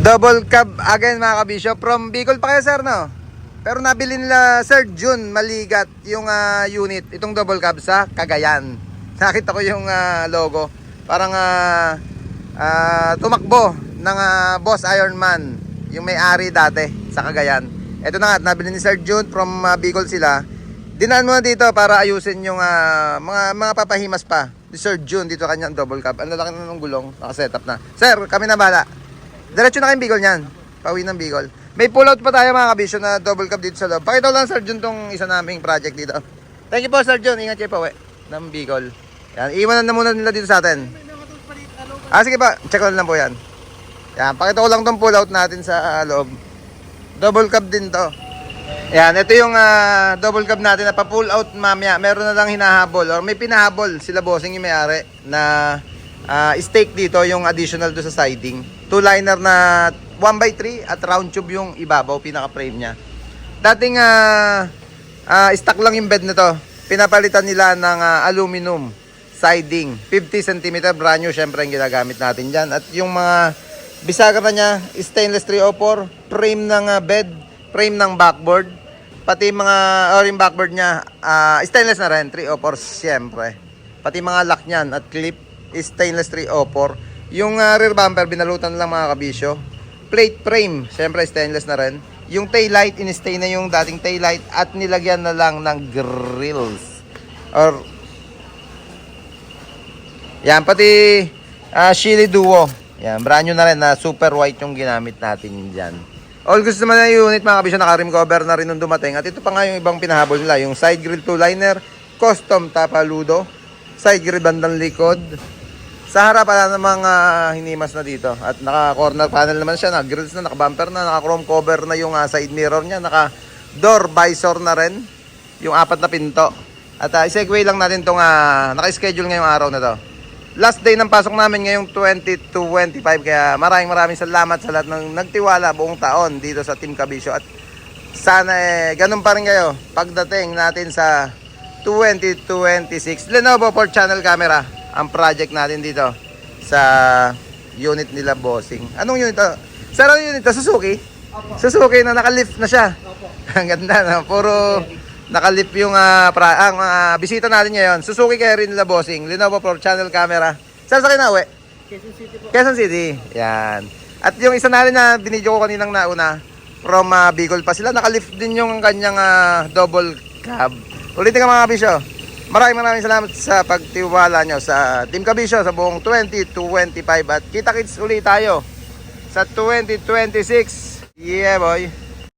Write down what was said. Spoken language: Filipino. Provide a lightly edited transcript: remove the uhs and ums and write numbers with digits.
Double cab again mga kabisyo. From Bicol pa kayo sir, no? Pero nabili nila Sir June Maligat yung unit, itong double cab sa Cagayan. Nakita ko yung logo. Parang tumakbo ng Boss Ironman, yung may-ari dati sa Cagayan. Ito na nga, nabili ni Sir June from Bicol sila. Dinaan mo na dito para ayusin yung mga papahimas pa ni Sir June dito kanyang double cab. Ang lalaki na ng gulong, naka-setup na. Sir, kami na bala. Diretso na kayong Bicol niyan. Pauwi ng Bicol. May pull out pa tayo mga kabisyo na double cab dito sa loob. Pakita ko lang Sir June tong isa naming project dito. Thank you po Sir June. Ingat kayo pa uwi ng Bicol. Yan, iwanan na muna nila dito sa atin. Sige pa, check ko lang po yan. Yan, pakita ko lang tong pull out natin sa loob. Double cab din to. Yan, ito yung double cab natin na pa-pull out mamaya. Meron na lang hinahabol or may pinahabol sila bossing yung may-ari na stake dito yung additional do sa siding. Two-liner na 1x3 at round tube yung ibabaw, pinaka-frame niya. Dating stock lang yung bed nito. Pinapalitan nila ng aluminum siding. 50 cm brand new, syempre yung ginagamit natin dyan. At yung mga bisagra na niya, stainless 304, frame ng bed, frame ng backboard, pati mga yung backboard niya, stainless na rin, 304 syempre. Pati mga lock niyan at clip, stainless 304. Yung rear bumper, binalutan lang mga kabisyo. Plate frame, syempre stainless na rin. Yung tail light, in-stay na yung dating tail light at nilagyan na lang ng grills. Or yan, pati Chili Duo. Yan, brand new na rin na super white yung ginamit natin dyan. All gusto naman na unit mga kabisyo, naka-rim cover na rin nung dumating. At ito pa nga yung ibang pinahabol nila. Yung side grill 2-liner, custom tapaludo, side grill bandang likod. Sa harap pala namang hinimas na dito. At naka-corner panel naman siya, naka-grills na, naka-bumper na, naka-chrome cover na yung side mirror niya, naka-door visor na rin, yung 4 na pinto. At i-segue lang natin itong naka-schedule ngayong araw na to. Last day ng pasok namin ngayong 2025, kaya maraming salamat sa lahat ng nagtiwala buong taon dito sa Team Kabisyo. At sana ganun pa rin kayo pagdating natin sa 2026. Lenovo 4 channel camera ang project natin dito sa unit nila bossing. Anong unit to? Sir, anong unit to? Suzuki? Opo. Suzuki na naka-lift na siya. Opo. Ang ganda na. Puro naka-lift yung bisita natin ngayon. Suzuki kaya rin nila bossing. Lenovo 4 channel camera. Saan sa kinauwi? Quezon City po. Quezon City. Yan. At yung isa natin na binidyo ko kaninang nauna from Bicol pa sila. Naka-lift din yung kanyang double cab. Ulitin ka mga kabisyo. Maraming salamat sa pagtiwala nyo sa Team Kabisyo sa buong 2025 at kita-kits ulit tayo sa 2026. Yeah boy!